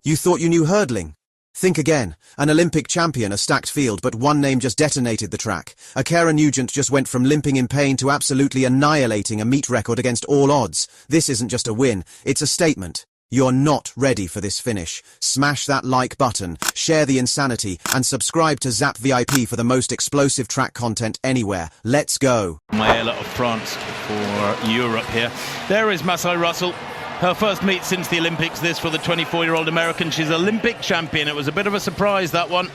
You thought you knew hurdling? Think again. An Olympic champion, a stacked field, but one name just detonated the track. Ackera Nugent just went from limping in pain to absolutely annihilating a meet record against all odds. This isn't just a win, it's a statement. You're not ready for this finish. Smash that like button, share the insanity, and subscribe to Zap VIP for the most explosive track content anywhere. Let's go. Maëla of France for Europe here. There is Masai Russell. Her first meet since the Olympics, this for the 24-year-old American. She's Olympic champion. It was a bit of a surprise, that one.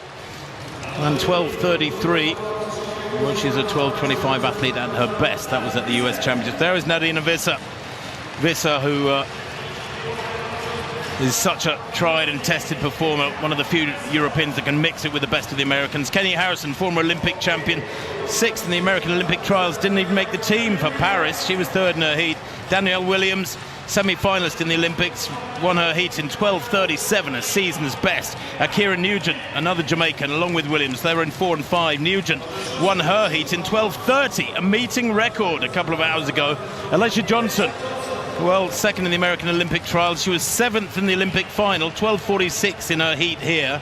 And 12:33. Well, she's a 12:25 athlete at her best. That was at the US Championships. There is Nadina Visser. Visser, who is such a tried and tested performer, one of the few Europeans that can mix it with the best of the Americans. Kenny Harrison, former Olympic champion, 6th in the American Olympic trials, didn't even make the team for Paris. She was 3rd in her heat. Danielle Williams, semi-finalist in the Olympics, won her heat in 12:37, a season's best. Ackera Nugent, another Jamaican, along with Williams, they were in 4 and 5. Nugent won her heat in 12:30, a meeting record a couple of hours ago. Alicia Johnson, well, 2nd in the American Olympic trials. She was 7th in the Olympic final, 12:46 in her heat here.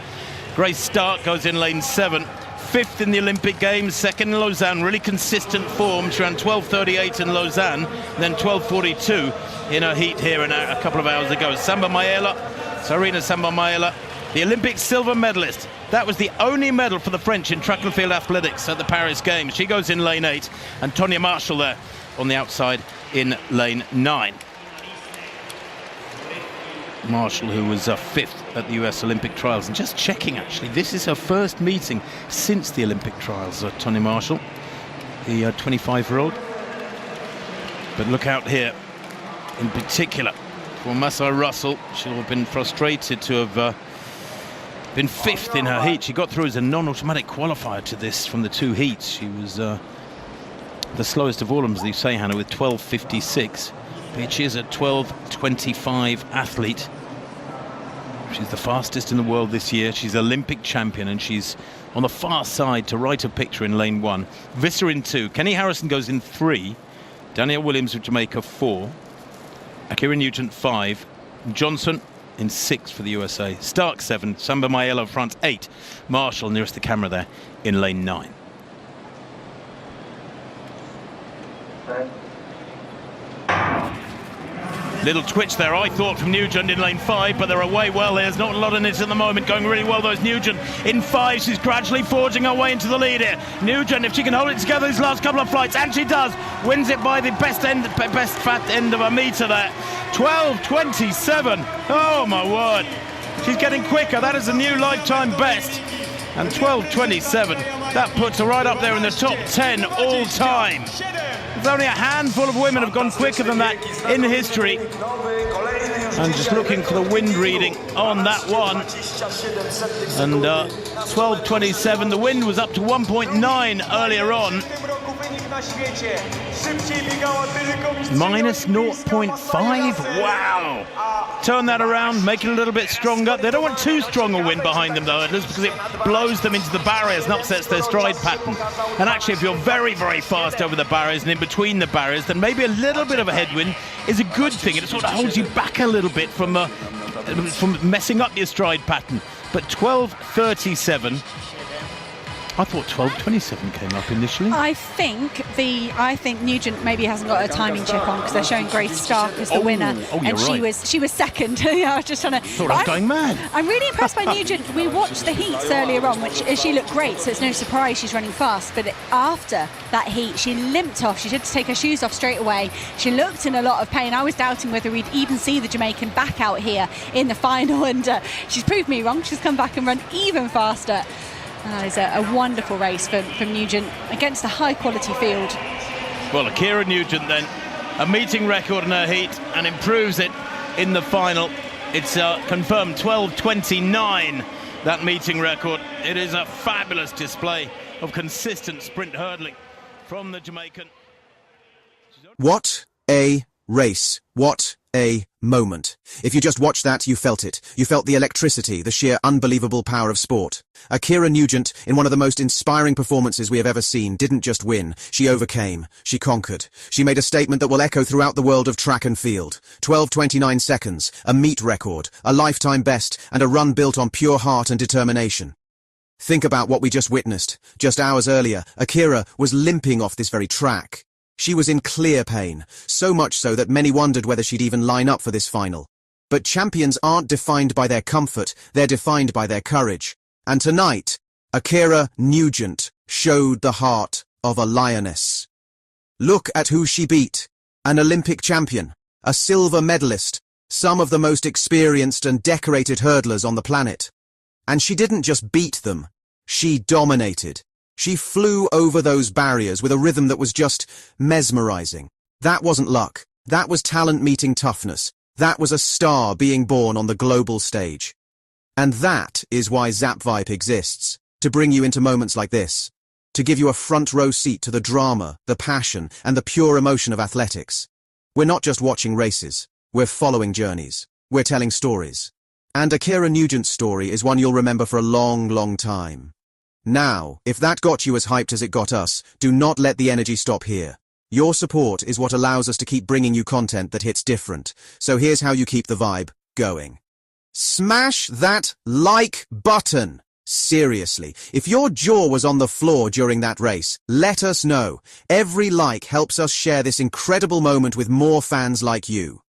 Grace Stark goes in lane 7. 5th in the Olympic Games, 2nd in Lausanne, really consistent form. She ran 12:38 in Lausanne, then 12:42 in her heat here a couple of hours ago. Samba Maëla, Sarina Samba Maëla, the Olympic silver medalist. That was the only medal for the French in track and field athletics at the Paris Games. She goes in lane 8, and Tonya Marshall there on the outside in lane 9. Marshall, who was 5th at the US Olympic trials, and just checking actually, this is her first meeting since the Olympic trials. Tonya Marshall, the 25-year-old. But look out here in particular for Masai Russell. She'll have been frustrated to have been 5th in her heat. She got through as a non-automatic qualifier to this from the 2 heats. She was the slowest of all of them, as they say, Hannah, with 12:56. But she is a 12:25 athlete. She's the fastest in the world this year. She's Olympic champion, and she's on the far side to right of picture in lane 1. Visser in 2. Kenny Harrison goes in 3. Danielle Williams of Jamaica 4. Ackera Nugent 5. Johnson in 6 for the USA. Stark 7. Samba Maëla of France 8. Marshall nearest the camera there in lane 9. Little twitch there, I thought, from Nugent in lane 5, but they're away well. There's not a lot in it at the moment. Going really well, though, is Nugent in 5. She's gradually forging her way into the lead here. Nugent, if she can hold it together these last couple of flights, and she does, wins it by the best fat end of a metre there. 12:27. Oh, my word. She's getting quicker. That is a new lifetime best. And 12:27, that puts her right up there in the top 10 all time. There's only a handful of women have gone quicker than that in history. And just looking for the wind reading on that one. And 12:27, the wind was up to 1.9 earlier on. Minus 0.5, wow. Turn that around, make it a little bit stronger. They don't want too strong a wind behind them, though, because it blows them into the barriers and upsets their stride pattern. And actually, if you're very, very fast over the barriers and in between the barriers, then maybe a little bit of a headwind is a good thing. It sort of holds you back a little bit from messing up your stride pattern. But 12:37. I thought 12:27 came up initially. I think Nugent maybe hasn't got a timing chip on, because they're showing Grace Stark as the winner, and she was second. Yeah, I was just trying to. Thought I was going mad. I'm really impressed by Nugent. We watched the heats earlier on, which she looked great, so it's no surprise she's running fast. But after that heat, she limped off. She had to take her shoes off straight away. She looked in a lot of pain. I was doubting whether we'd even see the Jamaican back out here in the final, and she's proved me wrong. She's come back and run even faster. It's a wonderful race from Nugent against a high-quality field. Well, Ackera Nugent then, a meeting record in her heat, and improves it in the final. It's confirmed 12:29, that meeting record. It is a fabulous display of consistent sprint hurdling from the Jamaican. What a race. What a moment. If you just watched that, you felt it. You felt the electricity, the sheer unbelievable power of sport. Ackera Nugent, in one of the most inspiring performances we have ever seen, didn't just win. She overcame. She conquered. She made a statement that will echo throughout the world of track and field. 12:29 seconds, a meet record, a lifetime best, and a run built on pure heart and determination. Think about what we just witnessed. Just hours earlier, Ackera was limping off this very track. She was in clear pain, so much so that many wondered whether she'd even line up for this final. But champions aren't defined by their comfort, they're defined by their courage. And tonight, Ackera Nugent showed the heart of a lioness. Look at who she beat. An Olympic champion, a silver medalist, some of the most experienced and decorated hurdlers on the planet. And she didn't just beat them, she dominated. She flew over those barriers with a rhythm that was just mesmerizing. That wasn't luck. That was talent meeting toughness. That was a star being born on the global stage. And that is why ZapVibe exists, to bring you into moments like this, to give you a front row seat to the drama, the passion, and the pure emotion of athletics. We're not just watching races, we're following journeys, we're telling stories. And Ackera Nugent's story is one you'll remember for a long, long time. Now, if that got you as hyped as it got us, do not let the energy stop here. Your support is what allows us to keep bringing you content that hits different. So here's how you keep the vibe going. Smash that like button! Seriously, if your jaw was on the floor during that race, let us know. Every like helps us share this incredible moment with more fans like you.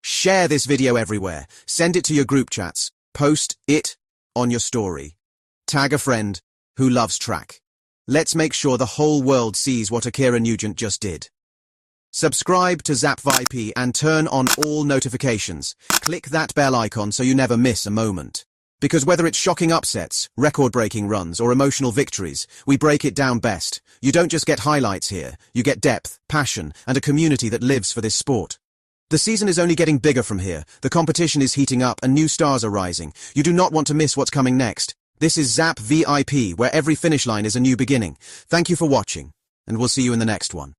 Share this video everywhere. Send it to your group chats. Post it on your story. Tag a friend who loves track. Let's make sure the whole world sees what Ackera Nugent just did. Subscribe to ZapVibe and turn on all notifications. Click that bell icon so you never miss a moment. Because whether it's shocking upsets, record-breaking runs, or emotional victories, we break it down best. You don't just get highlights here, you get depth, passion, and a community that lives for this sport. The season is only getting bigger from here, the competition is heating up and new stars are rising. You do not want to miss what's coming next. This is Zap VIP, where every finish line is a new beginning. Thank you for watching, and we'll see you in the next one.